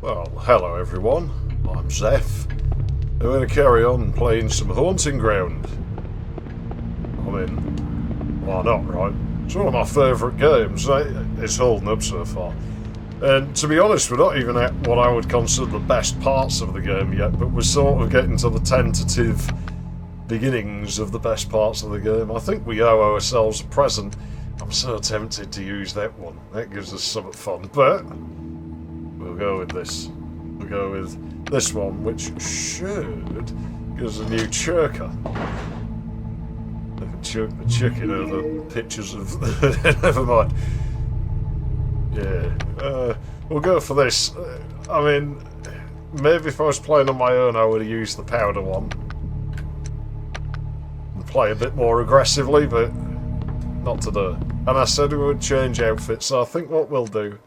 Well, hello everyone, I'm Xeff. I'm going to carry on playing some Haunting Ground. I mean, why not, right? It's one of my favourite games. It's holding up so far. And to be honest, we're not even at what I would consider the best parts of the game yet, but we're sort of getting to the tentative beginnings of the best parts of the game. I think we owe ourselves a present. I'm so tempted to use that one. That gives us something fun, but we'll go with this. We'll go with this one, which should give us a new chirker. The chicken over the pictures of... Never mind. Yeah, we'll go for this. I mean, maybe if I was playing on my own I would have used the powder one. And play a bit more aggressively, but not today. And I said we would change outfits, so I think what we'll do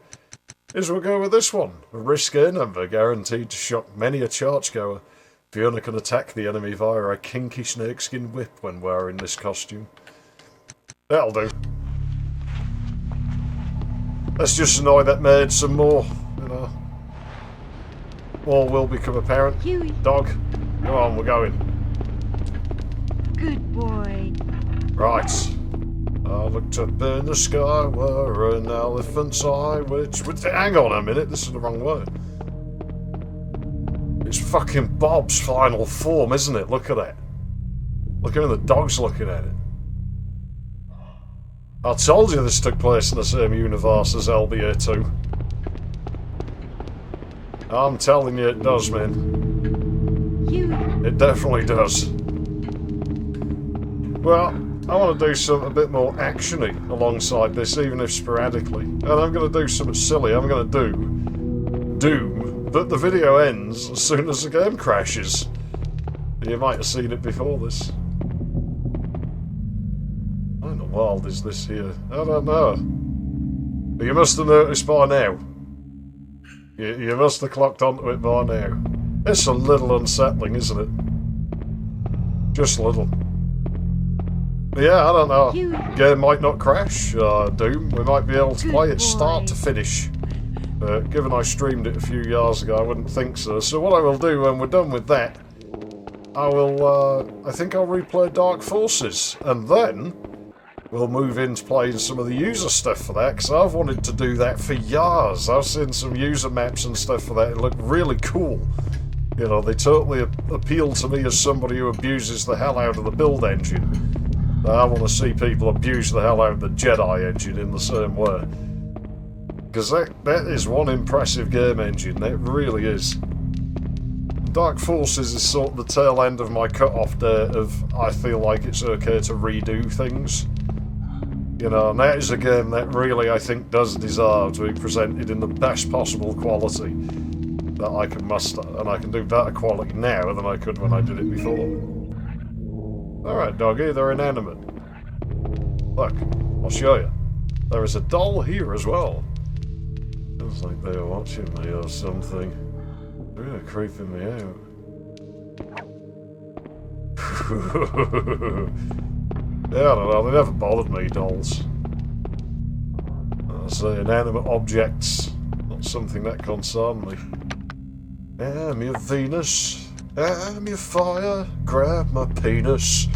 is we'll go with this one. A risque number guaranteed to shock many a churchgoer. Fiona can attack the enemy via a kinky snakeskin whip when wearing this costume. That'll do. Let's just annoy that maid some more, you know. More will become apparent. Huey. Dog, come on, we're going. Good boy. Right. I looked up in the sky where an elephant's eye, which... Hang on a minute, this is the wrong way. It's fucking Bob's final form, isn't it? Look at it. Look at the dog's looking at it. I told you this took place in the same universe as LBA 2. I'm telling you it does, man. It definitely does. Well, I want to do something a bit more actiony alongside this, even if sporadically. And I'm going to do something silly. I'm going to do Doom, but the video ends as soon as the game crashes. You might have seen it before this. How in the world is this here? I don't know. But you must have noticed by now. You must have clocked onto it by now. It's a little unsettling, isn't it? Just a little. Yeah, I don't know. Game might not crash, Doom. We might be able to play it start to finish. Given I streamed it a few years ago, I wouldn't think so. So what I will do when we're done with that, I think I'll replay Dark Forces. And then we'll move into playing some of the user stuff for that, because I've wanted to do that for years. I've seen some user maps and stuff for that. It looked really cool. You know, they totally appeal to me as somebody who abuses the hell out of the build engine. I want to see people abuse the hell out of the Jedi engine in the same way. Because that is one impressive game engine, that really is. Dark Forces is sort of the tail end of my cut-off date of I feel like it's okay to redo things. You know, and that is a game that really I think does deserve to be presented in the best possible quality that I can muster. And I can do better quality now than I could when I did it before. Alright, doggy, they're inanimate. Look, I'll show you. There is a doll here as well. Feels like they were watching me or something. They're really creeping me out. Yeah, I don't know, they never bothered me, dolls. I say inanimate objects, not something that concern me. I'm your Venus. I'm your fire, grab my penis.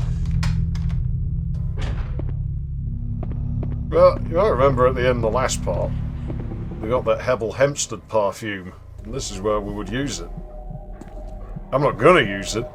Well, you might remember at the end of the last part, we got that Hebel Hempstead perfume, and this is where we would use it. I'm not gonna use it.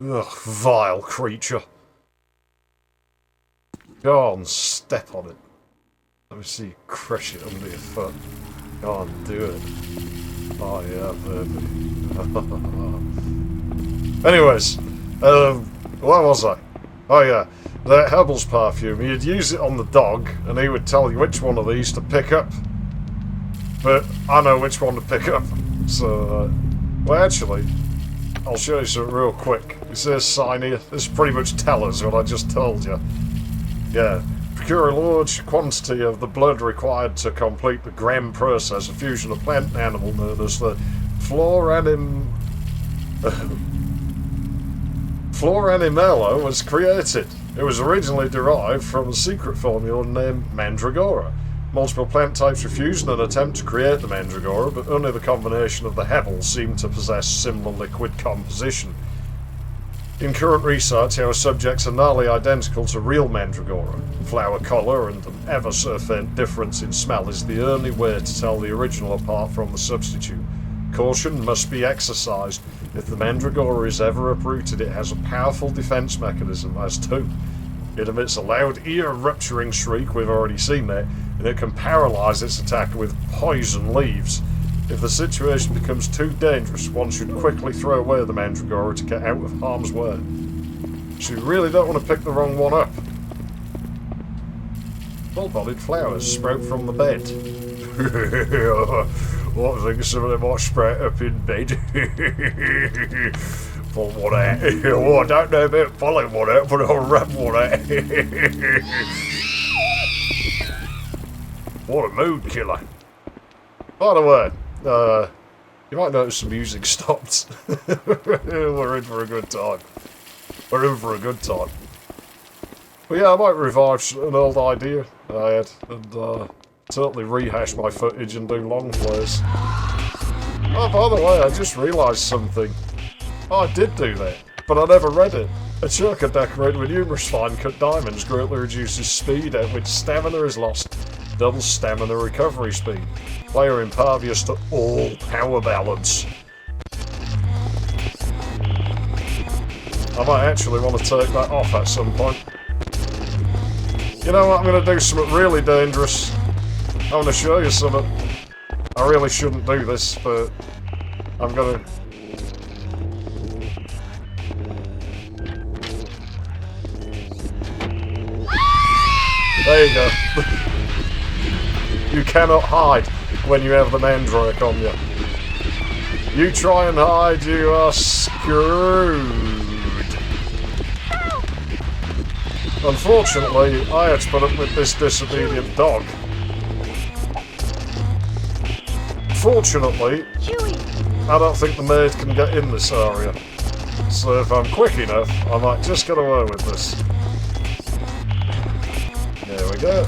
Ugh, vile creature. Go on, step on it. Let me see you crush it under your foot. Go on, do it. Oh yeah, baby. Anyways, where was I? Oh yeah, the Hebel's perfume. You'd use it on the dog, and he would tell you which one of these to pick up. But I know which one to pick up. So, well actually, I'll show you something real quick. It says sign here. This pretty much tells us what I just told you. Yeah. Procure a large quantity of the blood required to complete the Gram process of fusion of plant and animal known as the Floranimella was created. It was originally derived from a secret formula named Mandragora. Multiple plant types were fused in an attempt to create the Mandragora, but only the combination of the Hebel seemed to possess similar liquid composition. In current research, our subjects are nearly identical to real Mandragora. Flower colour and an ever so faint difference in smell is the only way to tell the original apart from the substitute. Caution must be exercised. If the Mandragora is ever uprooted, it has a powerful defence mechanism, as too. It emits a loud, ear-rupturing shriek, we've already seen that, and it can paralyse its attacker with poison leaves. If the situation becomes too dangerous, one should quickly throw away the Mandragora to get out of harm's way. So you really don't want to pick the wrong one up. Full-bodied flowers sprout from the bed. What, I think somebody might sprout up in bed? Pull one out. Oh, I don't know about pulling one out, but I'll rub one out. What a mood killer. By the way, you might notice the music stopped. We're in for a good time. We're in for a good time. But yeah, I might revive an old idea I had and totally rehash my footage and do long plays. Oh, by the way, I just realised something. Oh, I did do that, but I never read it. A choker decorated with numerous fine-cut diamonds greatly reduces speed at which stamina is lost. Double stamina recovery speed. Player impervious to all power balance. I might actually want to take that off at some point. You know what, I'm going to do something really dangerous. I'm going to show you something. I really shouldn't do this, but I'm going to... There you go. You cannot hide when you have the Mandrake on you. You try and hide, you are screwed. Unfortunately, I had to put up with this disobedient dog. Fortunately, I don't think the maid can get in this area. So if I'm quick enough, I might just get away with this. There we go.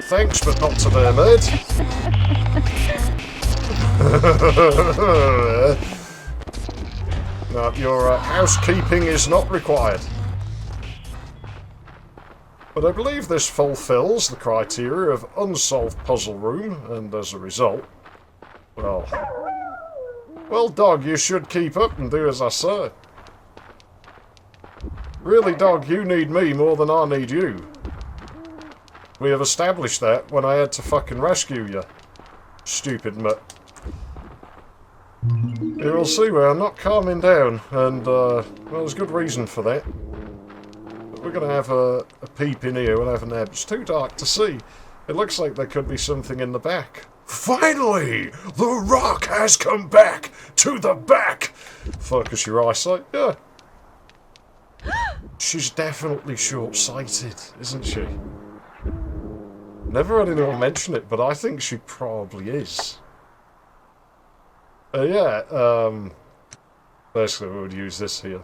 Thanks, but not today, mate. No, your housekeeping is not required. But I believe this fulfills the criteria of unsolved puzzle room, and as a result, well, dog, you should keep up and do as I say. Really, dog, you need me more than I need you. We have established that when I had to fucking rescue you. Stupid mutt. You will see where I'm not calming down, and, well, there's good reason for that. But we're gonna have a peep in here and have a nap. It's too dark to see. It looks like there could be something in the back. Finally! The rock has come back! To the back! Focus your eyesight. Yeah. She's definitely short-sighted, isn't she? Never had anyone mention it, but I think she probably is. Basically we would use this here.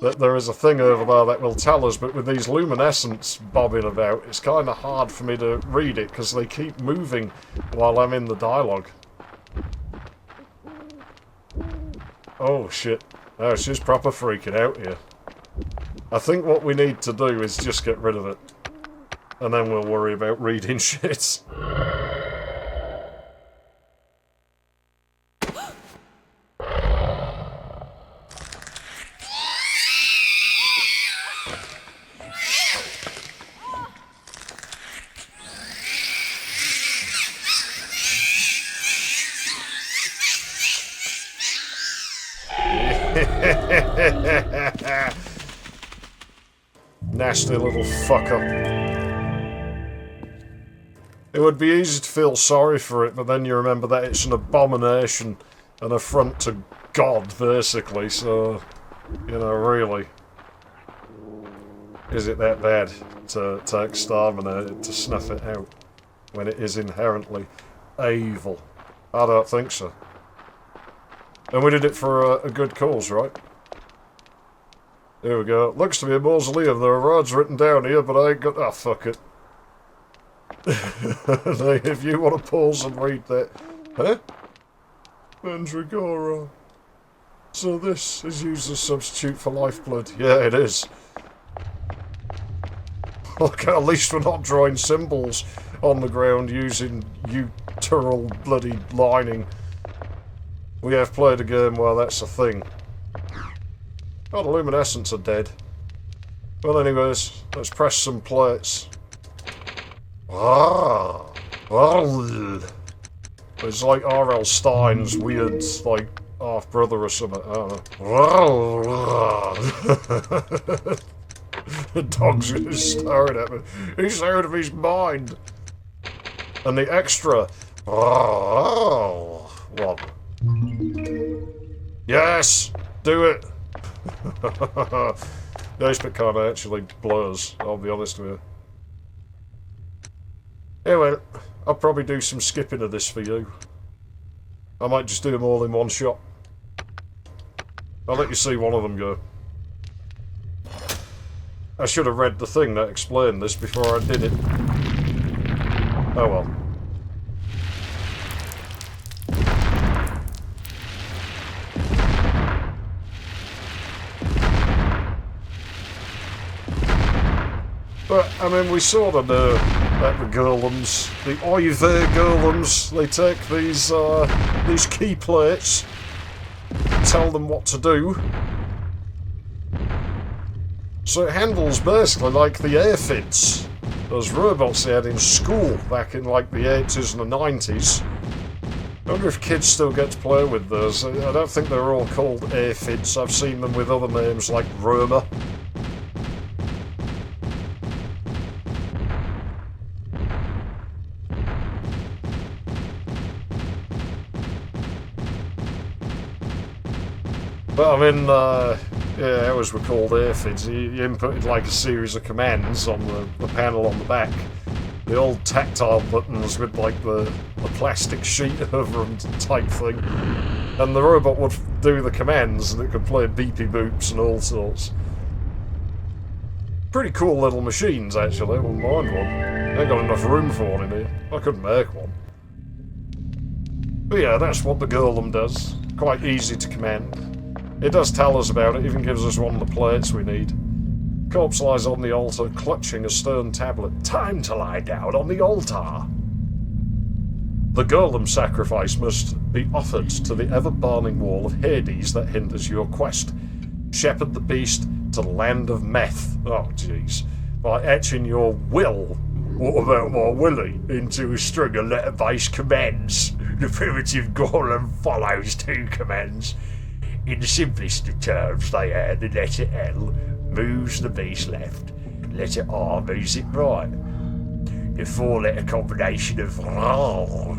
There is a thing over there that will tell us, but with these luminescents bobbing about, it's kind of hard for me to read it, because they keep moving while I'm in the dialogue. Oh shit. Oh, she's proper freaking out here. I think what we need to do is just get rid of it. And then we'll worry about reading shit. Nasty little fucker. It would be easy to feel sorry for it, but then you remember that it's an abomination, an affront to god, basically, so, you know, really. Is it that bad to exterminate it, to snuff it out, when it is inherently evil? I don't think so. And we did it for a good cause, right? Here we go. Looks to be a mausoleum. There are words written down here, but I ain't got... Oh, fuck it. If you want to pause and read that... Huh? Mandragora. So this is used as a substitute for lifeblood. Yeah, it is. Look, at least we're not drawing symbols on the ground using uteral bloody lining. We have played a game where that's a thing. Oh, the luminescents are dead. Well, anyways, let's press some plates. Ah, it's like R.L. Stein's weird, like, half-brother or something. I don't know. The dog's just staring at me. He's out of his mind. And the extra... One. Yes! Do it! This bit kind of actually blurs, I'll be honest with you. Anyway, I'll probably do some skipping of this for you. I might just do them all in one shot. I'll let you see one of them go. I should have read the thing that explained this before I did it. Oh well. But, I mean, we sort of know that the golems, the Voyer golems, they take these key plates, tell them what to do. So it handles basically like the aphids, those robots they had in school back in like the 80s and the 90s. I wonder if kids still get to play with those. I don't think they're all called aphids. I've seen them with other names like Roma. But I mean, yeah, ours were called aphids. You inputted like a series of commands on the panel on the back. The old tactile buttons with like the plastic sheet over them type thing. And the robot would do the commands and it could play beepy boops and all sorts. Pretty cool little machines actually, I wouldn't mind one. I ain't got enough room for one in here. I couldn't make one. But yeah, that's what the golem does. Quite easy to command. It does tell us about it, even gives us one of the plates we need. Corpse lies on the altar, clutching a stone tablet. Time to lie down on the altar! The golem sacrifice must be offered to the ever-burning wall of Hades that hinders your quest. Shepherd the beast to the land of meth. Oh, jeez. By etching your will, what about my willy, into a string of letter-based commands. The primitive golem follows two commands. In the simplest of terms, they are the letter L moves the beast left, letter R moves it right. The four-letter combination of R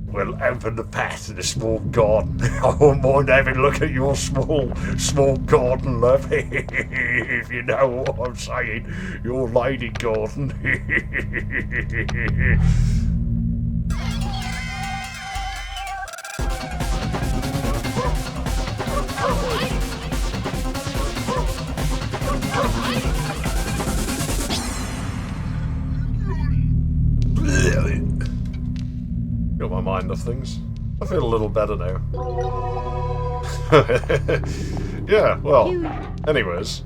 will open the path to the small garden. I won't mind having a look at your small garden, love, if you know what I'm saying. Your lady garden. Got my mind off things. I feel a little better now. Yeah, well, anyways.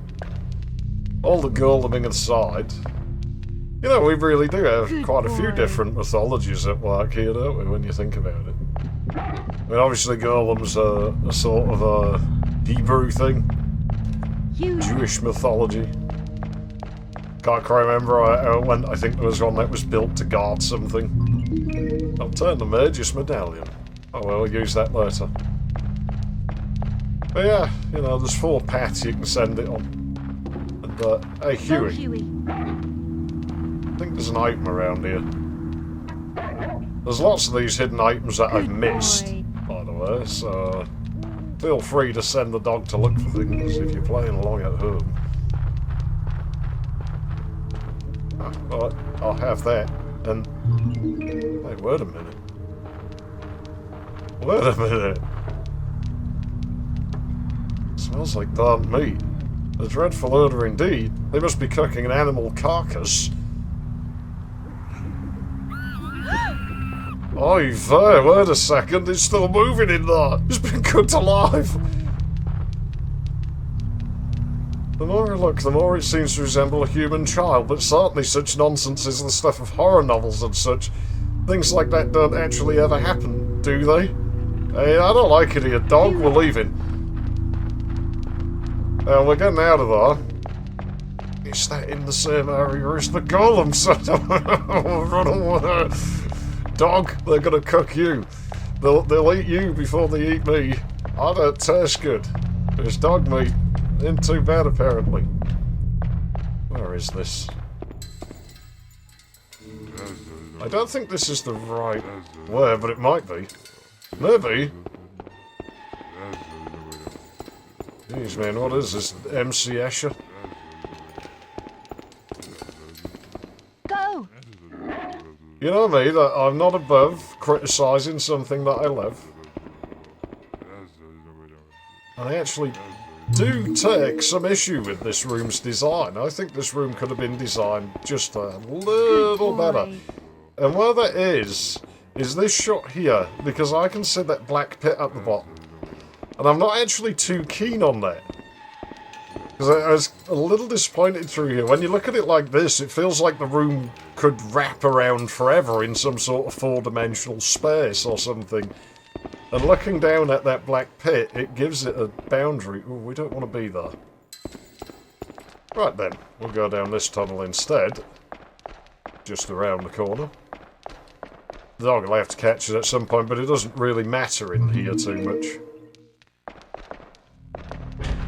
All the goleming aside, you know, we really do have quite a few different mythologies at work here, don't we, when you think about it? I mean, obviously golems are a sort of a Hebrew thing. Jewish mythology. Can't quite remember when I think there was one that was built to guard something. I'll turn the Magus medallion. Oh well, we'll use that later. But yeah, you know, there's 4 paths you can send it on. And, hey Huey. I think there's an item around here. There's lots of these hidden items that I've missed, by the way, so... Feel free to send the dog to look for things if you're playing along at home. Alright, I'll have that. And... Hey, wait a minute. Wait a minute. Smells like burnt meat. A dreadful odour indeed. They must be cooking an animal carcass. Oi, there, wait a second, it's still moving in there. It's been cooked alive. The more I look, the more it seems to resemble a human child, but certainly such nonsense is the stuff of horror novels and such. Things like that don't actually ever happen, do they? Hey, I don't like it here, dog. We're leaving. We're getting out of there. Is that in the same area as the golems? Run away. Dog, they're gonna cook you. They'll eat you before they eat me. I don't taste good. It's dog meat. Ain't too bad, apparently. Where is this? I don't think this is the right way, but it might be. Maybe. Jeez, man, what is this? MC Escher? Go! You know me, that I'm not above criticising something that I love. And I actually do take some issue with this room's design. I think this room could have been designed just a little better. And where that is this shot here, because I can see that black pit at the bottom. And I'm not actually too keen on that. Because I was a little disappointed through here. When you look at it like this, it feels like the room could wrap around forever in some sort of four-dimensional space or something. And looking down at that black pit, it gives it a boundary. Ooh, we don't want to be there. Right then, we'll go down this tunnel instead. Just around the corner. The dog will have to catch it at some point, but it doesn't really matter in here too much.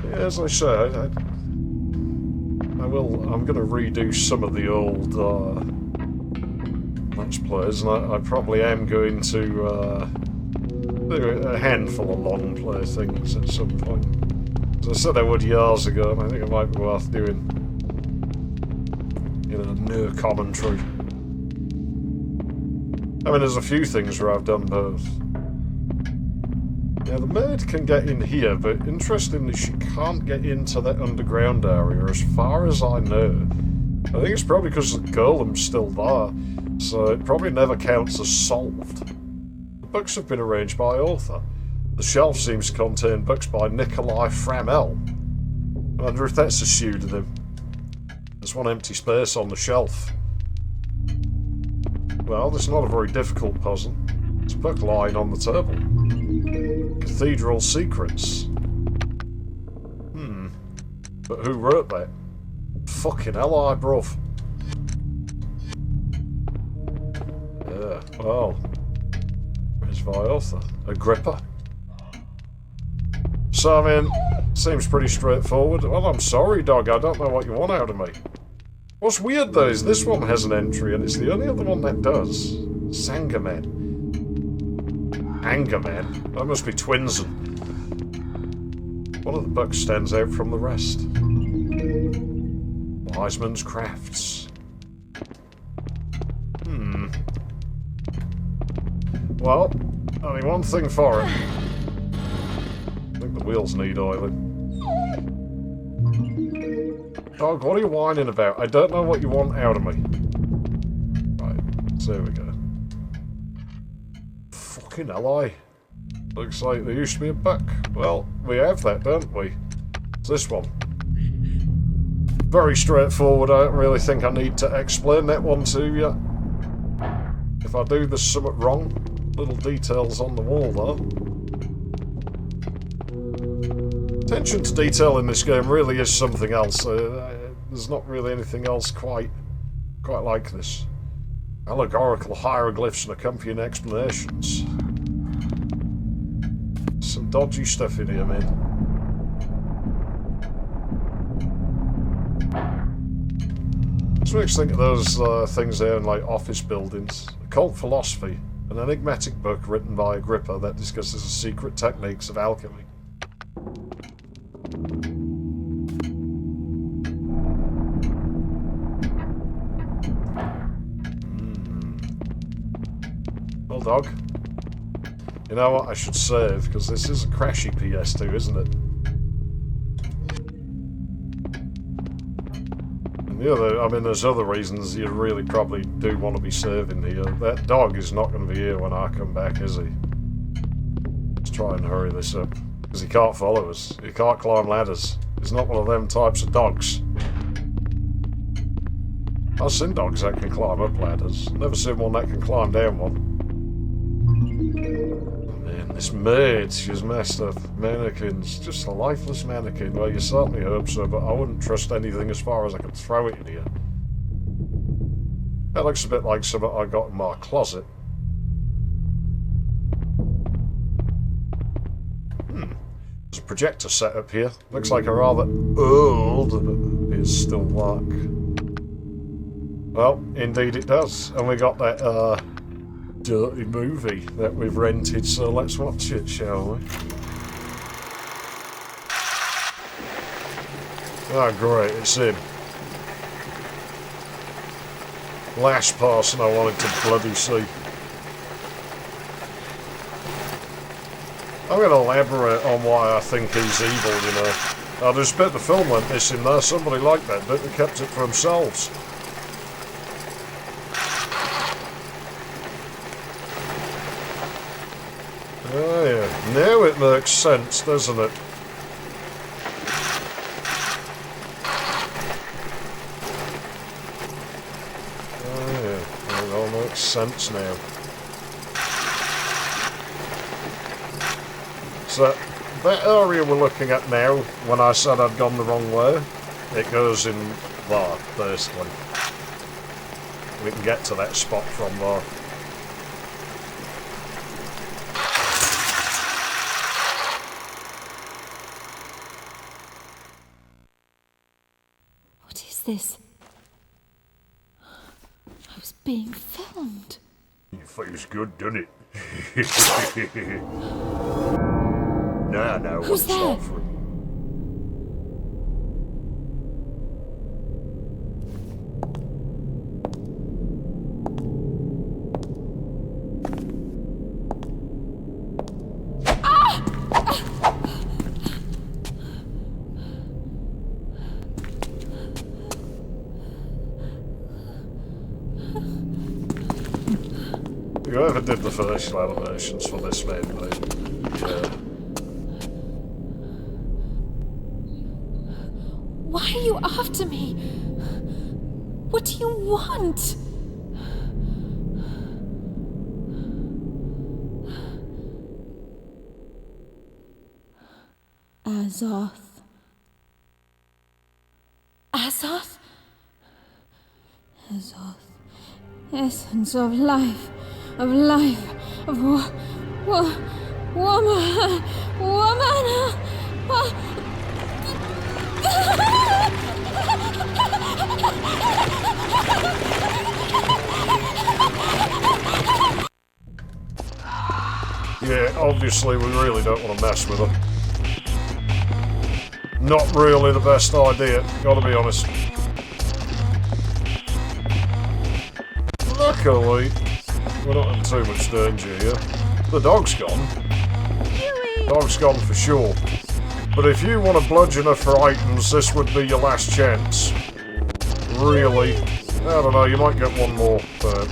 Yeah, as I say, I'm going to redo some of the old Let's Plays, and I probably am going to do a handful of long play things at some point. As I said I would years ago, and I think it might be worth doing, you know, new commentary. I mean, there's a few things where I've done both. Yeah, the maid can get in here, but interestingly, she can't get into that underground area, as far as I know. I think it's probably because the golem's still there, so it probably never counts as solved. The books have been arranged by author. The shelf seems to contain books by Nikolai Flamel. I wonder if that's a pseudonym. There's one empty space on the shelf. Well, that's not a very difficult puzzle. It's a book lying on the table. Cathedral Secrets. But who wrote that? Fucking hell, bruv. Yeah, well. Where's my author? Agrippa. So, I mean, seems pretty straightforward. Well, I'm sorry, dog, I don't know what you want out of me. What's weird, though, is this one has an entry, and it's the only other one that does. Sangaman. Angerman. That must be twinsing. One of the books stands out from the rest. Wiseman's Crafts. Well, only one thing for it. I think the wheels need oiling. Dog, what are you whining about? I don't know what you want out of me. Right, so there we go. Fucking hell, looks like there used to be a book. Well, we have that, don't we? It's this one. Very straightforward. I don't really think I need to explain that one to you. If I do, there's something wrong. Little details on the wall, though. Attention to detail in this game really is something else. There's not really anything else quite like this. Allegorical hieroglyphs and accompanying explanations. Some dodgy stuff in here, man. This makes me think of those things there in like office buildings. Occult Philosophy, an enigmatic book written by Agrippa that discusses the secret techniques of alchemy. dog. You know what? I should save, because this is a crashy PS2, isn't it? And the other, I mean, there's other reasons you really probably do want to be saving here. That dog is not going to be here when I come back, is he? Let's try and hurry this up. Because he can't follow us. He can't climb ladders. He's not one of them types of dogs. I've seen dogs that can climb up ladders. Never seen one that can climb down one. Man, this maid, she's messed up. Mannequins, just a lifeless mannequin. Well, you certainly hope so, but I wouldn't trust anything as far as I could throw it in here. That looks a bit like something I got in my closet. There's a projector set up here. Looks like a rather old, but it's still dark. Well, indeed it does. And we got that dirty movie that we've rented, so let's watch it, shall we? Oh great, it's him. Last person I wanted to bloody see. I'm going to elaborate on why I think he's evil, you know. Now, there's a bit of the film went missing there. Somebody liked that bit, they kept it for themselves. Oh yeah, now it makes sense, doesn't it? Oh yeah, it all makes sense now. So, that area we're looking at now, when I said I'd gone the wrong way, it goes in there, basically. We can get to that spot from there. What is this? I was being filmed. It feels good, doesn't it? No, who's there? Whoever did the facial animations for this made me. Yeah. Why are you after me? What do you want? Azoth. Azoth? Azoth. Essence of life. Of life. Of woman. Yeah, obviously we really don't want to mess with her. Not really the best idea, gotta be honest. Luckily, we're not in too much danger here. The dog's gone. Dog's gone for sure. But if you want to bludgeon her for items, this would be your last chance. Really. I don't know, you might get one more, but...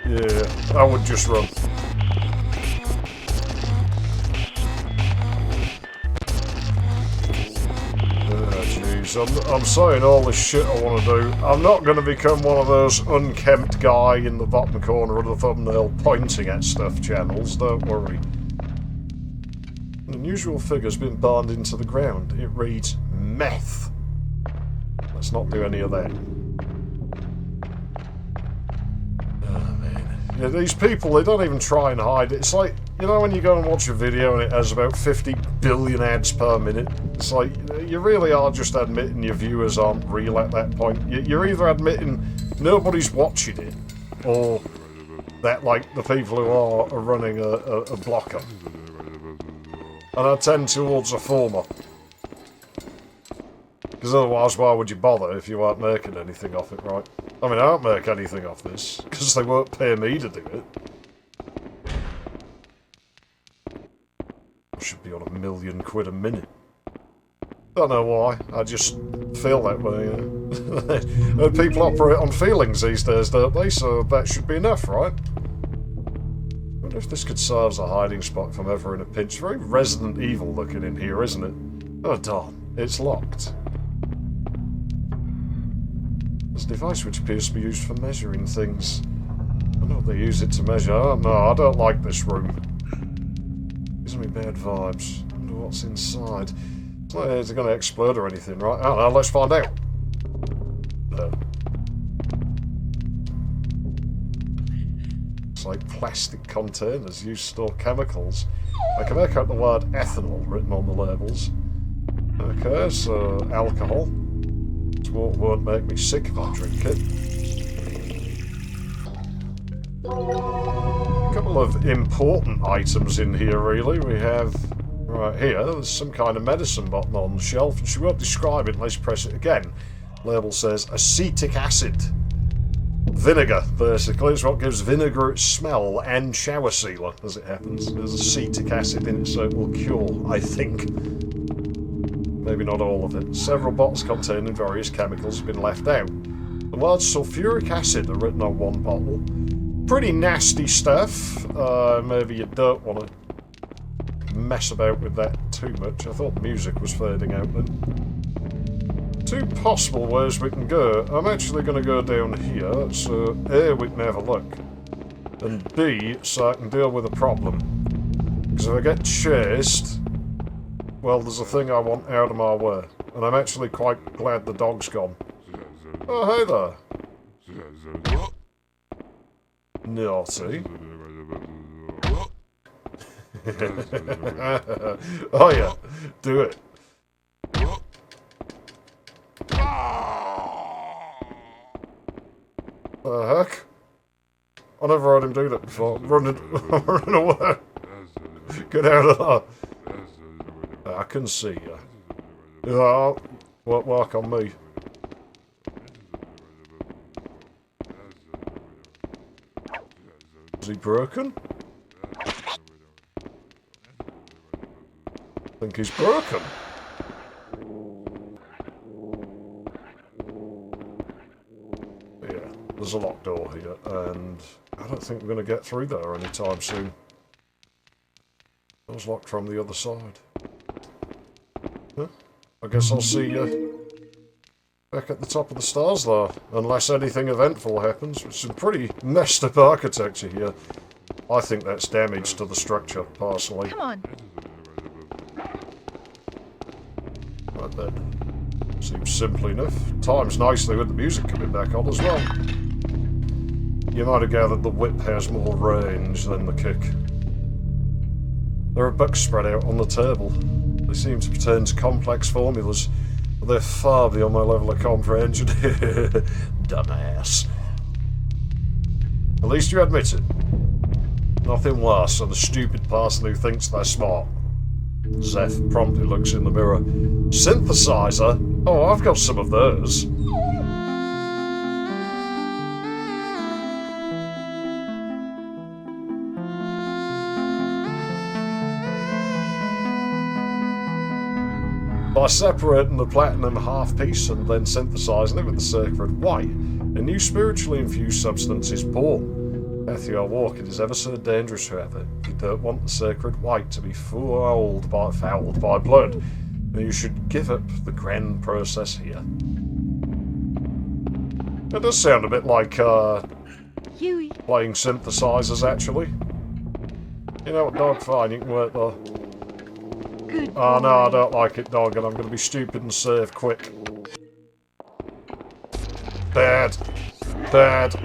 yeah, I would just run. I'm saying all this shit I want to do. I'm not going to become one of those unkempt guy in the bottom corner of the thumbnail pointing at stuff channels, don't worry. An unusual figure's been burned into the ground. It reads meth. Let's not do any of that. Oh man. Yeah, these people, they don't even try and hide it. It's like, you know when you go and watch a video and it has about 50 billion ads per minute? It's like, you really are just admitting your viewers aren't real at that point. You're either admitting nobody's watching it, or that, like, the people who are running a blocker. And I tend towards the former. Because otherwise, why would you bother if you aren't making anything off it, right? I mean, I don't make anything off this, because they won't pay me to do it. I should be on £1,000,000 a minute. Don't know why, I just feel that way. People operate on feelings these days, don't they? So that should be enough, right? I wonder if this could serve as a hiding spot if I'm ever in a pinch. Very Resident Evil looking in here, isn't it? Oh darn, it's locked. There's a device which appears to be used for measuring things. I don't know what they use it to measure. Oh, no, I don't like this room. Gives me bad vibes. I wonder what's inside. It's not like it's going to explode or anything, right? I don't know, let's find out. It's like plastic containers used to store chemicals. I can make out the word ethanol written on the labels. Okay, so alcohol. This water won't make me sick if I drink it. A couple of important items in here, really. We have, right here, there's some kind of medicine bottle on the shelf, and she won't describe it unless you press it again. Label says acetic acid. Vinegar, basically. It's what gives vinegar its smell and shower sealer, as it happens. There's acetic acid in it, so it will cure, I think. Maybe not all of it. Several bottles containing various chemicals have been left out. The words sulfuric acid are written on one bottle. Pretty nasty stuff. Maybe you don't want to mess about with that too much. I thought the music was fading out then. Two possible ways we can go. I'm actually going to go down here, so A, we can have a look. And B, so I can deal with a problem. Because if I get chased, well, there's a thing I want out of my way. And I'm actually quite glad the dog's gone. Oh, hey there. Naughty. Oh yeah, do it. The heck? I never heard him do that before. Running away. Get out of there. I can see you. Yeah, won't work on me. Is he broken? I think he's broken. Yeah, there's a locked door here, and I don't think we're going to get through there anytime soon. It was locked from the other side. Huh? I guess I'll see you back at the top of the stairs there, unless anything eventful happens. It's some pretty messed up architecture here. I think that's damage to the structure, personally. Come on. Right then. Seems simple enough. Times nicely with the music coming back on as well. You might have gathered the whip has more range than the kick. There are books spread out on the table. They seem to pertain to complex formulas, but they're far beyond my level of comprehension. Dumbass. At least you admit it. Nothing worse than a stupid person who thinks they're smart. Xeff promptly looks in the mirror. Synthesizer? Oh, I've got some of those. By separating the platinum half-piece and then synthesizing it with the sacred white, a new spiritually infused substance is born. The path you are walking is ever so dangerous, however. If you don't want the sacred white to be fouled by blood, then you should give up the grand process here. It does sound a bit like, playing synthesizers, actually. You know what, dog? Fine, you can wait there. Good boy. Oh no, I don't like it, dog, and I'm going to be stupid and save quick. Bad. Bad.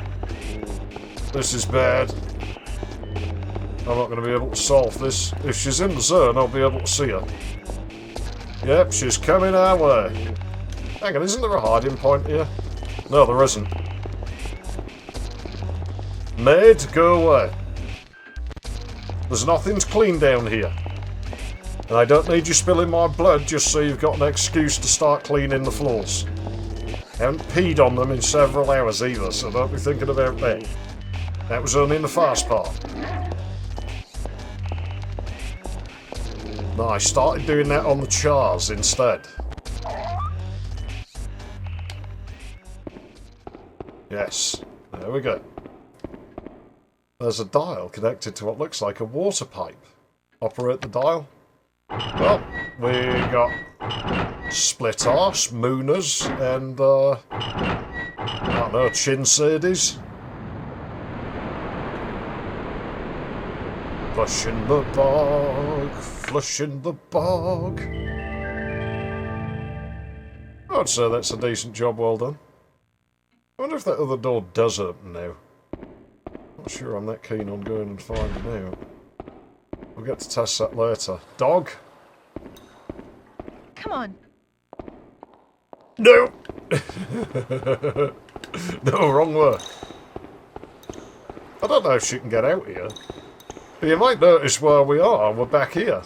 This is bad. I'm not going to be able to solve this. If she's in the zone, I'll be able to see her. Yep, she's coming our way. Hang on, isn't there a hiding point here? No, there isn't. Maid, go away. There's nothing to clean down here. And I don't need you spilling my blood just so you've got an excuse to start cleaning the floors. Haven't peed on them in several hours either, so don't be thinking about that. That was only in the fast part. No, I started doing that on the chars instead. Yes, there we go. There's a dial connected to what looks like a water pipe. Operate the dial. Well, we got split arse, mooners, and I don't know, chin-sadies. Flush in the bog, flush in the bog. I'd say that's a decent job well done. I wonder if that other door does open now. Not sure I'm that keen on going and finding out. We'll get to test that later. Dog? Come on. No! No, wrong way. I don't know if she can get out here. But you might notice where we are. We're back here.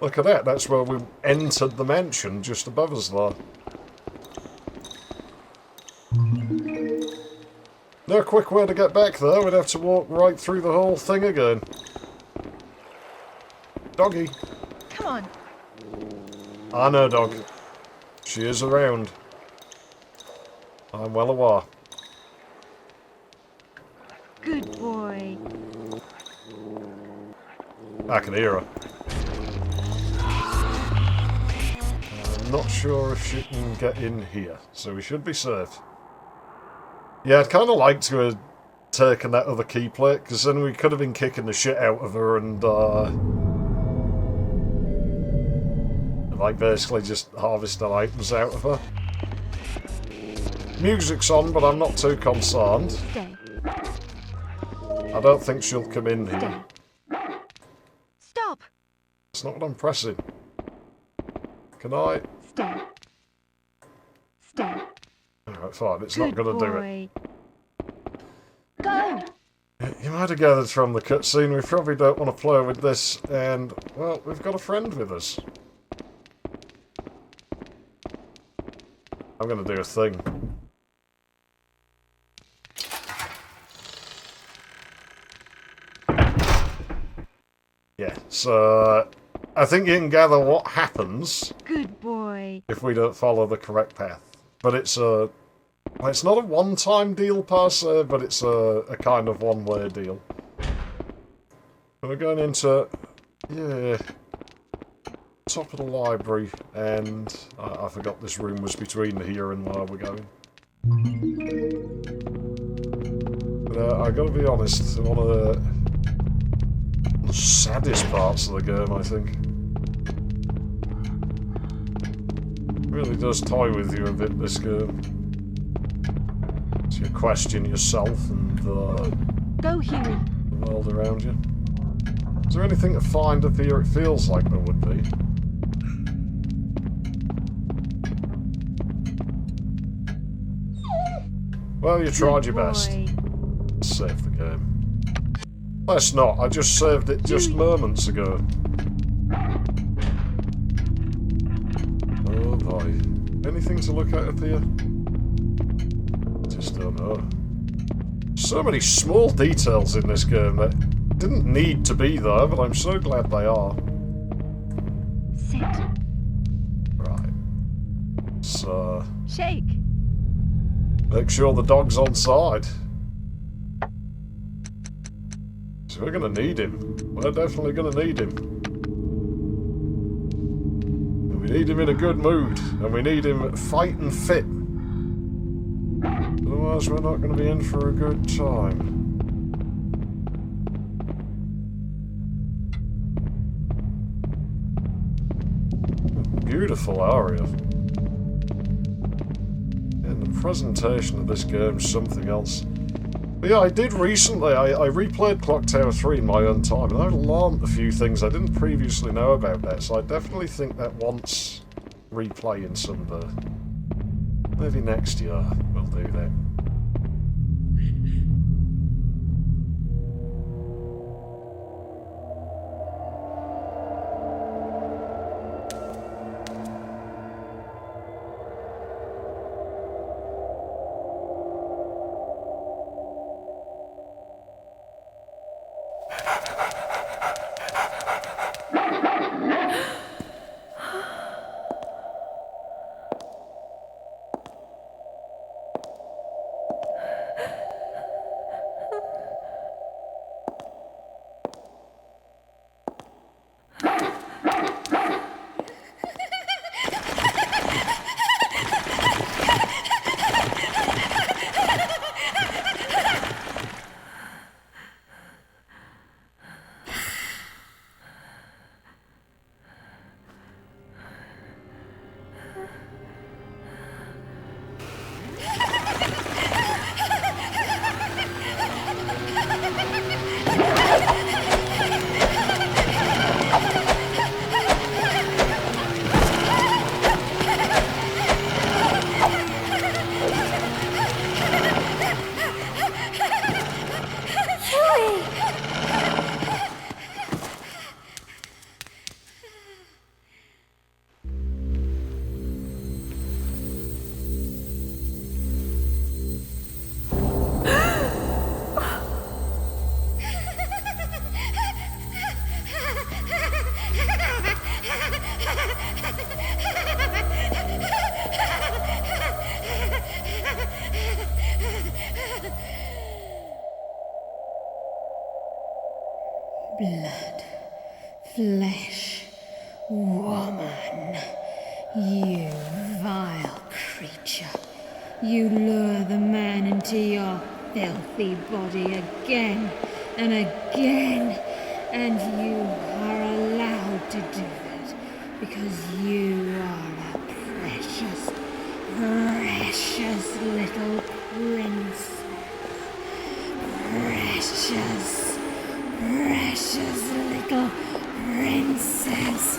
Look at that. That's where we entered the mansion, just above us there. No quick way to get back there. We'd have to walk right through the whole thing again. Doggy. Come on. I know, dog. She is around. I'm well aware. Good boy. I can hear her. I'm not sure if she can get in here, so we should be safe. Yeah, I'd kind of like to have taken that other key plate, because then we could have been kicking the shit out of her and, like, basically just harvesting items out of her. Music's on, but I'm not too concerned. Stay. I don't think she'll come in here. Stop. It's not what I'm pressing. Can I? Stay. Stay. Alright, fine. It's not going to do it. Go. You might have gathered from the cutscene we probably don't want to play with this, and, well, we've got a friend with us. I'm going to do a thing. Yeah, so I think you can gather what happens. Good boy. If we don't follow the correct path. But it's a... Well, it's not a one-time deal per se, but it's a kind of one-way deal. And we're going into... Yeah... Top of the library, and... I forgot this room was between here and where we're going. But I gotta be honest, one of the saddest parts of the game, I think. Really does toy with you a bit, this game. So you question yourself and Go, Huey. the world around you. Is there anything to find up here? It feels like there would be. Well, you tried your best. Save the game. Let's not. I just saved it just moments ago. Oh boy. Anything to look at up here? Just don't know. So many small details in this game that didn't need to be there, but I'm so glad they are. Sit. Right. So... Shake. Make sure the dog's on side. So we're gonna need him. We're definitely gonna need him. And we need him in a good mood. And we need him fighting fit. Otherwise we're not gonna be in for a good time. Beautiful area. And the presentation of this game's something else. But yeah, I did recently, I replayed Clock Tower 3 in my own time, and I learned a few things I didn't previously know about that, so I definitely think that wants replaying someday. Maybe next year we'll do that. flesh. Woman, you vile creature. You lure the man into your filthy body again and again, and you are allowed to do that because you are a precious, precious little princess. Precious, precious little princess.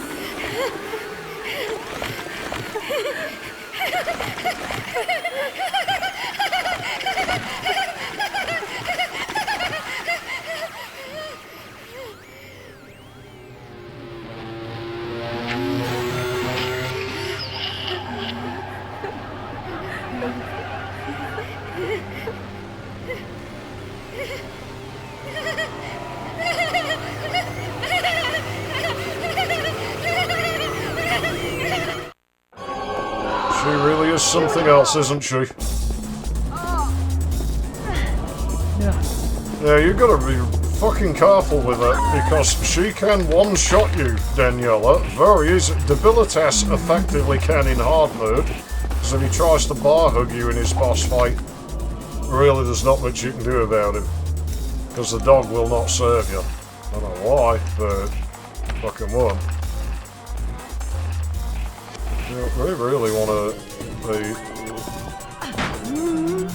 She really is something else, isn't she? Yeah, you gotta be fucking careful with her, because she can one-shot you, Daniella. Very easy. Debilitas effectively can in hard mode, because if he tries to bar hug you in his boss fight, really there's not much you can do about him. Because the dog will not serve you. I don't know why, but fucking won't. We really want to be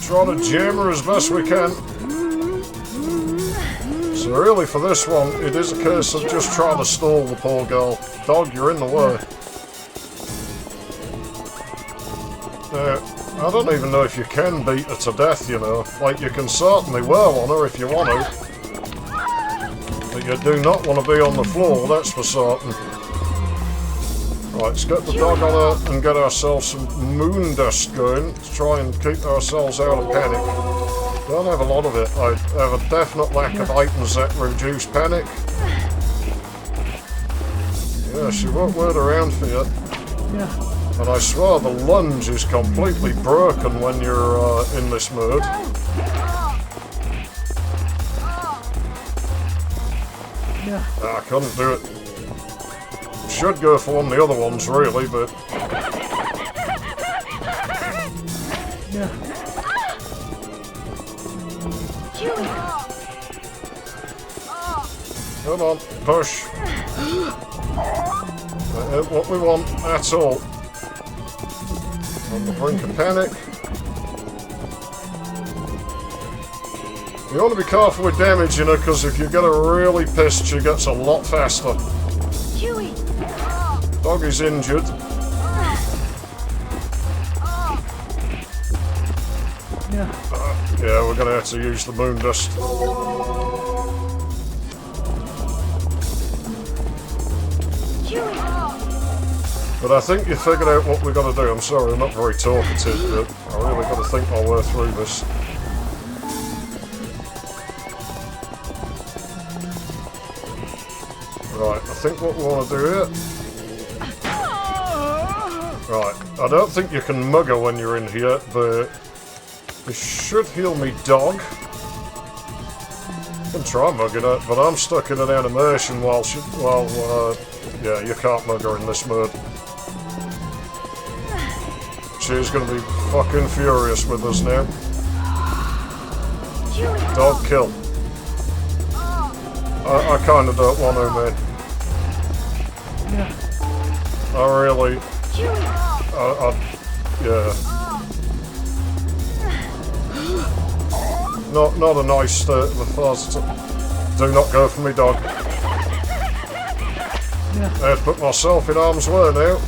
trying to jam her as best we can. So really for this one, it is a case of just trying to stall the poor girl. Dog, you're in the way. I don't even know if you can beat her to death, you know. Like, you can certainly whirl on her if you want to. But you do not want to be on the floor, that's for certain. Right, let's get the dog on her and get ourselves some moon dust going to try and keep ourselves out of panic. Don't have a lot of it. I have a definite lack of items that reduce panic. Yeah, she won't wait around for you. And I swear the lunge is completely broken when you're in this mode. I couldn't do it. Should go for one of the other ones, really, but... Come on, push. That ain't what we want at all. On the brink of panic. You want to be careful with damage, you know, because if you get her really pissed, she gets a lot faster. Dog is injured. Yeah, we're going to have to use the moon dust. But I think you figured out what we're going to do. I'm sorry, I'm not very talkative, but I really got to think my way through this. Right, I think what we want to do here... Right, I don't think you can mug her when you're in here, but... This should heal me, dog. I can try mugging her, but I'm stuck in an animation while yeah, you can't mug her in this mode. She's gonna be fucking furious with us now. Dog kill. I kinda don't want to, man. I really... yeah. Not a nice state of affairs. Do not go for me, dog. I'd put myself in harm's way now.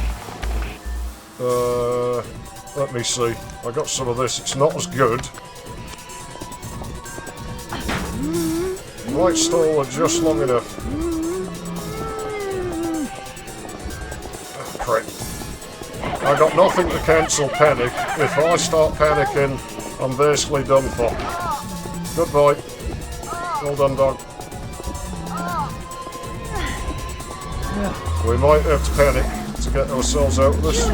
Let me see. I got some of this. It's not as good. Might stall her just long enough. Oh, crap. I got nothing to cancel panic. If I start panicking, I'm basically done for. Goodbye. Well done, dog. We might have to panic to get ourselves out of this.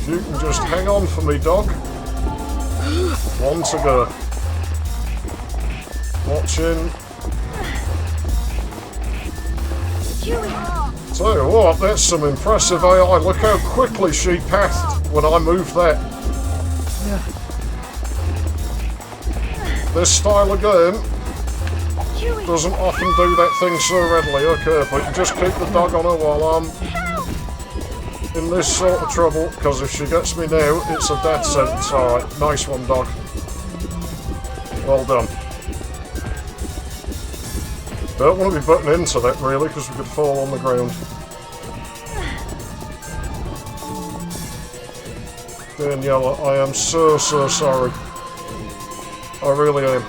If you can just hang on for me, dog. One to go. Watching. Tell you what, that's some impressive AI. Look how quickly she passed when I moved that. This style of game doesn't often do that thing so readily. Okay, but you just keep the dog on her while I'm in this sort of trouble, because if she gets me now, it's a death sentence. Alright, nice one, dog. Well done. Don't want to be butting into that, really, because we could fall on the ground. Daniella, I am so sorry. I really am.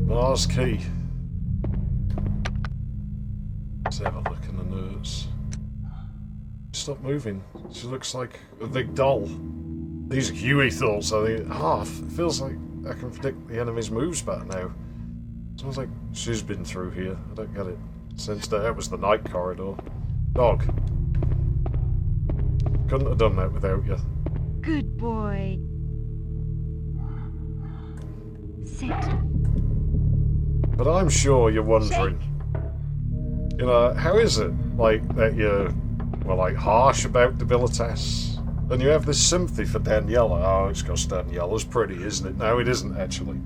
Last key. Let's have a look in the notes. Stop moving. She looks like a big doll. These are Huey thoughts. I think, it feels like I can predict the enemy's moves better now. Sounds like she's been through here. I don't get it. Since that was the night corridor. Dog. Couldn't have done that without you. Good boy. Sit. But I'm sure you're wondering, you know, how is it, like, that you're, well, like, harsh about Debilitas? And you have this sympathy for Daniella. Oh, it's because Daniella's pretty, isn't it? No, it isn't, actually.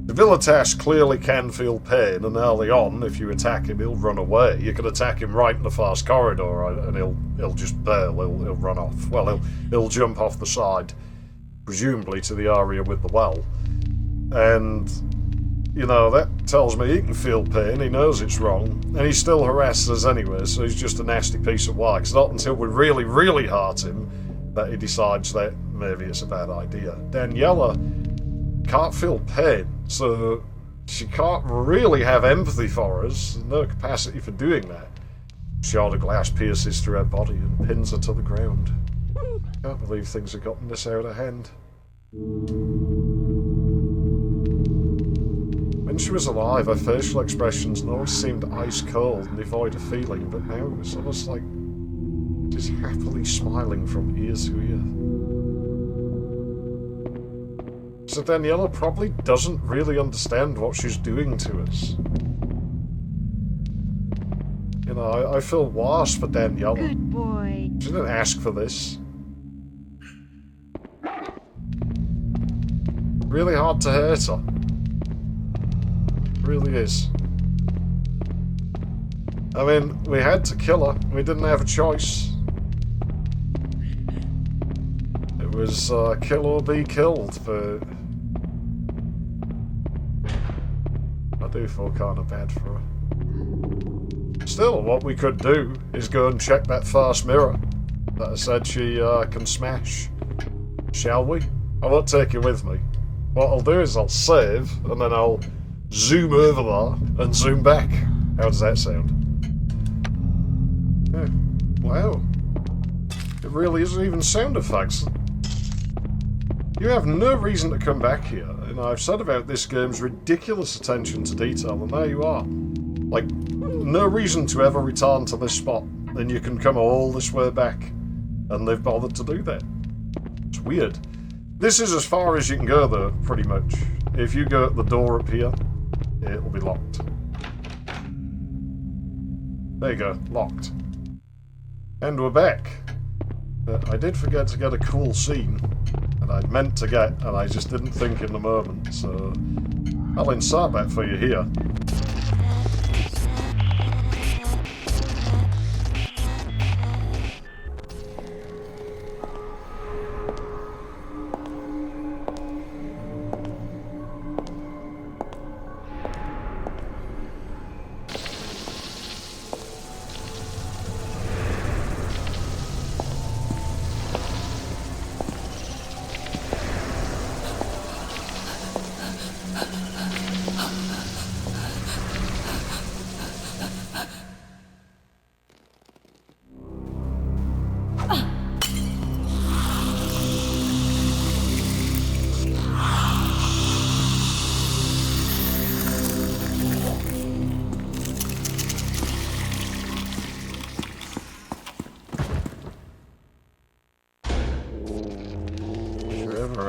Debilitas clearly can feel pain, and early on, if you attack him, he'll run away. You can attack him right in the fast corridor, and he'll just bail, he'll run off. Well, he'll jump off the side, presumably to the area with the well. And, you know, that tells me he can feel pain, he knows it's wrong, and he still harasses us anyway, so he's just a nasty piece of work. It's not until we really, really hurt him that he decides that maybe it's a bad idea. Daniella can't feel pain, so she can't really have empathy for us, no capacity for doing that. Shard of glass pierces through her body and pins her to the ground. Can't believe things have gotten this out of hand. When she was alive, her facial expressions always seemed ice cold and devoid of feeling, but now it was almost like she's happily smiling from ear to ear. So Daniella probably doesn't really understand what she's doing to us. You know, I feel worse for Daniella. Good boy. She didn't ask for this. Really hard to hurt her. Really is. I mean, we had to kill her. We didn't have a choice. It was kill or be killed, but I do feel kind of bad for her. Still, what we could do is go and check that first mirror that I said she can smash. Shall we? I won't take you with me. What I'll do is I'll save, and then I'll zoom over there and zoom back. How does that sound? Yeah. Wow. It really isn't even sound effects. You have no reason to come back here. You know, I've said about this game's ridiculous attention to detail, and there you are. Like, no reason to ever return to this spot. Then you can come all this way back, and they've bothered to do that. It's weird. This is as far as you can go, though, pretty much. If you go at the door up here, it'll be locked. There you go, locked. And we're back. I did forget to get a cool scene that I'd meant to get, and I just didn't think in the moment, so I'll insert that for you here.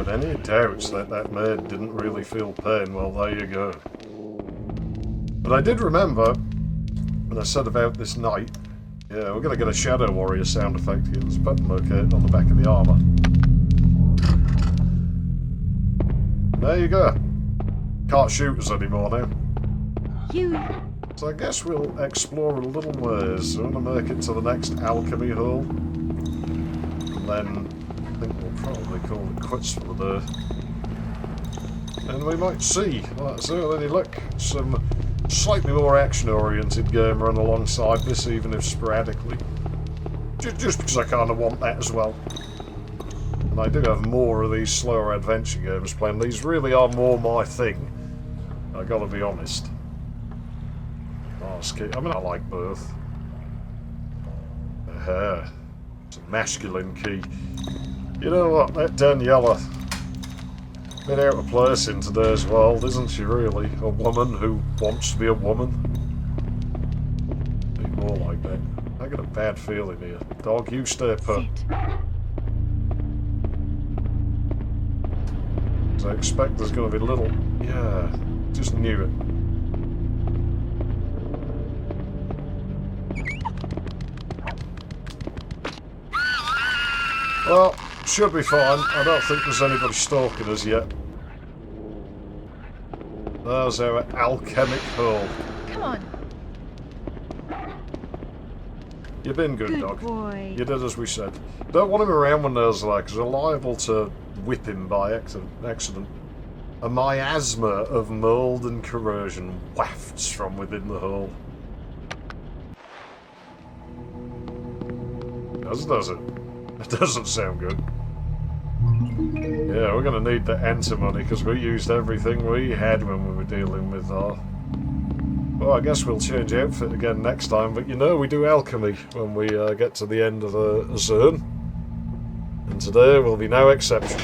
Any doubts that that maid didn't really feel pain, well, there you go. But I did remember, when I said about this knight, yeah, we're going to get a Shadow Warrior sound effect here. There's a button located on the back of the armour. There you go. Can't shoot us anymore now. So I guess we'll explore a little ways. I want to make it to the next alchemy hole. And then I think we'll probably call it quits for the day. And we might see, like I say, already look, some slightly more action-oriented game run alongside this, even if sporadically. Just because I kind of want that as well. And I do have more of these slower adventure games playing. These really are more my thing. I gotta be honest. I mean, I like both. It's a masculine key. You know what, that Daniella, bit out of place in today's world, isn't she really? A woman who wants to be a woman? Be more like that. I got a bad feeling here. Dog, you stay put. So I expect there's going to be little... Yeah, just knew it. Well, should be fine. I don't think there's anybody stalking us yet. There's our alchemic hole. Come on. You've been good, dog. Boy. You did as we said. Don't want him around when there's like, because we're liable to whip him by accident. A miasma of mould and corrosion wafts from within the hole. Does it? It doesn't sound good. Yeah, we're going to need the antimony because we used everything we had when we were dealing with our... Well, I guess we'll change outfit again next time, but you know we do alchemy when we get to the end of a zone. And today will be no exception.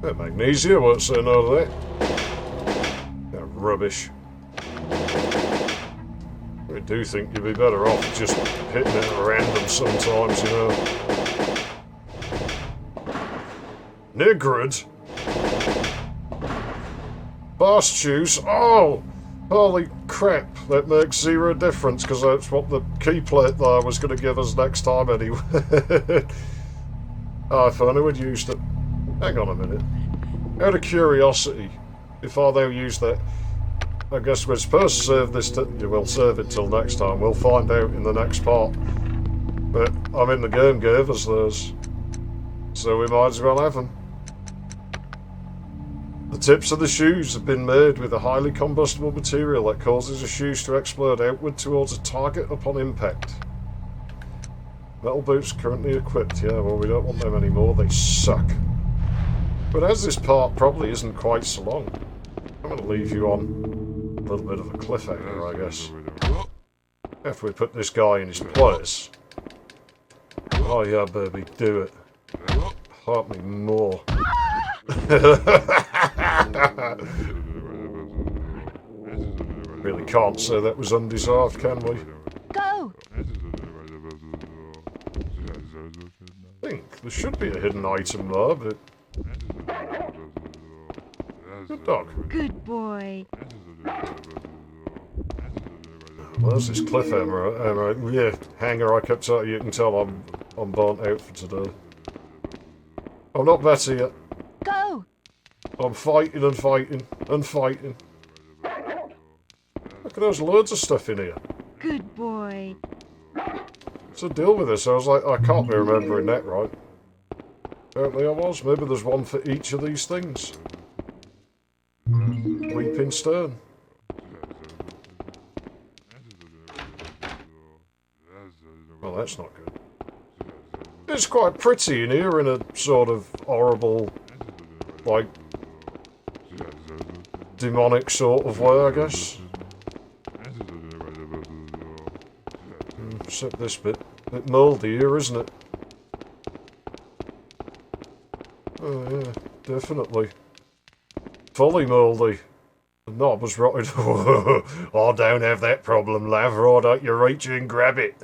Yeah, magnesia, won't say no to that. Yeah, rubbish. I do think you'd be better off just hitting it at random sometimes, you know. Nigrid? Boss juice? Oh! Holy crap, that makes zero difference because that's what the key plate there was going to give us next time anyway. Oh, if I only would used it. Hang on a minute. Out of curiosity, if I now use that... I guess we're supposed to save this we'll save it till next time. We'll find out in the next part. But, I mean, the game gave us those. So we might as well have them. The tips of the shoes have been made with a highly combustible material that causes the shoes to explode outward towards a target upon impact. Metal boots currently equipped. Yeah, well, we don't want them anymore. They suck. But as this part probably isn't quite so long, I'm going to leave you on a little bit of a cliffhanger, I guess. After we put this guy in his place. Oh yeah, baby, do it. Hurt me more. Really can't say that was undeserved, can we? Go! I think there should be a hidden item there, but... Good dog. Good boy. Well, there's this cliffhanger. Yeah, hanger I kept telling you. You can tell I'm burnt out for today. I'm not better yet. Go! I'm fighting and fighting and fighting. Look, there's loads of stuff in here. Good boy. What's the deal with this? I was like, I can't be remembering that right. Apparently I was. Maybe there's one for each of these things. Weeping Stern. Well, that's not good. It's quite pretty in here in a sort of horrible, like, demonic sort of way, I guess. Except this bit mouldy here, isn't it? Oh yeah, definitely. Fully mouldy. The knob was rotted. I don't have that problem, Lav. Why don't you reach in and grab it?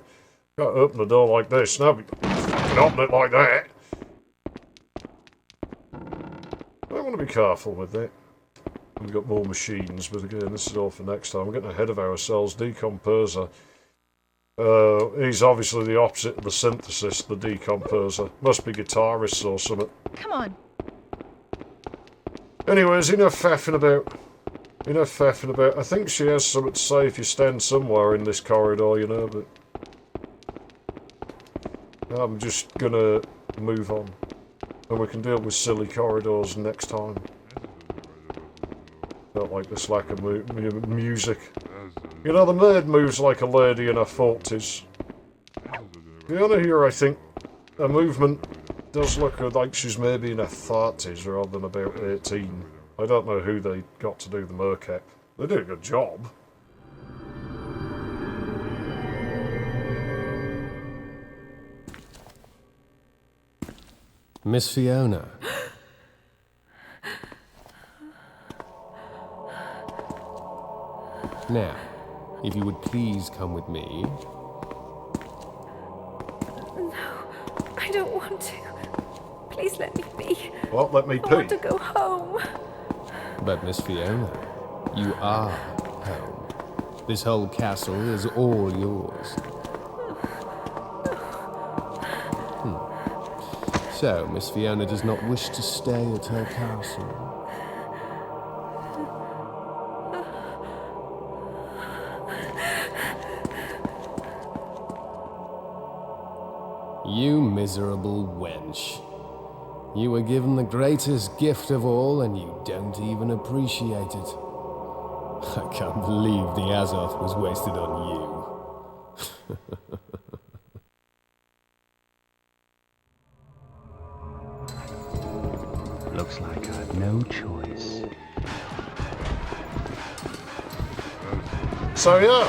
Can't open the door like this. No, but you can open it like that. I want to be careful with that. We've got more machines, but again, this is all for next time. We're getting ahead of ourselves. Decomposer. He's obviously the opposite of the synthesis, the decomposer. Must be guitarists or something. Come on. Anyways, enough faffing about. Enough faffing about. I think she has something to say if you stand somewhere in this corridor, you know, but... I'm just gonna move on. And we can deal with silly corridors next time. Not like this lack of music. You know, the maid moves like a lady in her 40s. The other here, I think, her movement does look like she's maybe in her 30s rather than about 18. I don't know who they got to do the mercap. They did a good job. Miss Fiona. Now, if you would please come with me. No, I don't want to. Please let me be. What? Let me I pee? want to go home. But Miss Fiona, you are home. This whole castle is all yours. So, Miss Fiona does not wish to stay at her castle. You miserable wench. You were given the greatest gift of all, and you don't even appreciate it. I can't believe the Azoth was wasted on you. Looks like I have no choice. So yeah,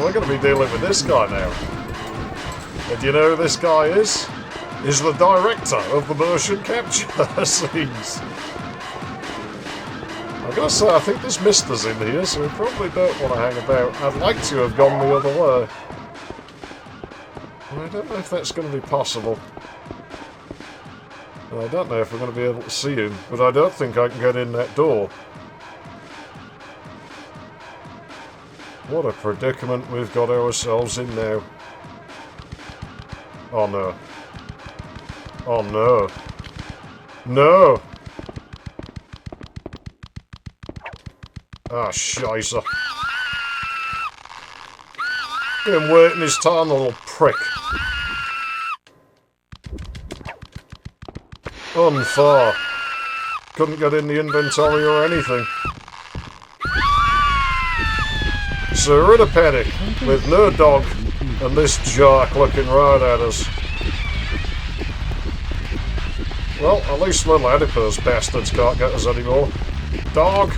we're going to be dealing with this guy now. And do you know who this guy is? He's the director of the motion capture scenes. I'm going to say, I think there's misters in here, so we probably don't want to hang about. I'd like to have gone the other way. I don't know if that's going to be possible. I don't know if we're going to be able to see him, but I don't think I can get in that door. What a predicament we've got ourselves in now. Oh no. Oh no. No! Ah, scheisse. Been waiting his time, the little prick. Unfair. Couldn't get in the inventory or anything. So we're in a panic, with no dog, and this jerk looking right at us. Well, at least little adipose bastards can't get us anymore. Dog!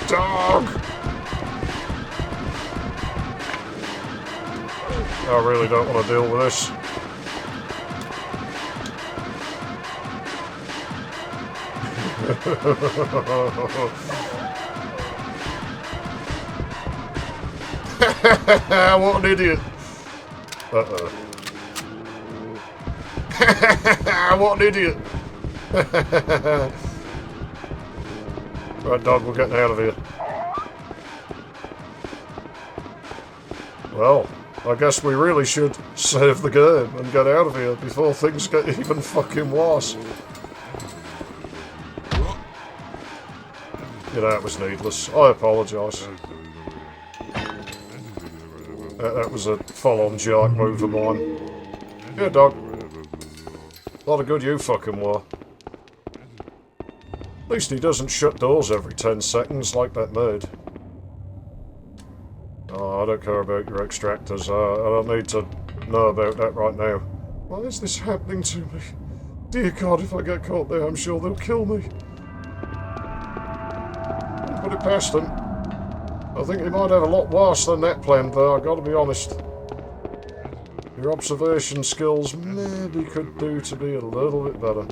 Dog! I really don't want to deal with this. What an idiot. Uh-oh. What an idiot. Right, dog, we're getting out of here. Well, I guess we really should save the game and get out of here before things get even fucking worse. Yeah, that was needless. I apologise. That was a full-on jerk move of mine. Yeah, dog. A lot of good you fucking were. At least he doesn't shut doors every 10 seconds like that maid. Oh, I don't care about your extractors. I don't need to know about that right now. Why is this happening to me? Dear God, if I get caught there, I'm sure they'll kill me. Don't put it past them. I think he might have a lot worse than that planned, though, I've got to be honest. Your observation skills maybe could do to be a little bit better.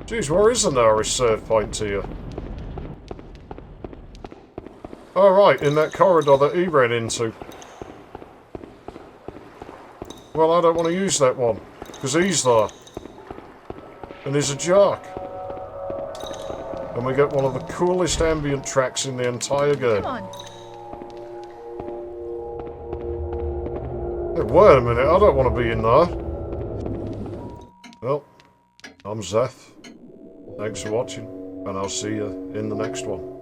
Jeez, where is the nearest save point to you? Oh, right, in that corridor that he ran into. Well, I don't want to use that one, because he's there. And he's a jerk. And we get one of the coolest ambient tracks in the entire game. Come on. Hey, wait a minute, I don't want to be in there. Well, I'm Xeff. Thanks for watching, and I'll see you in the next one.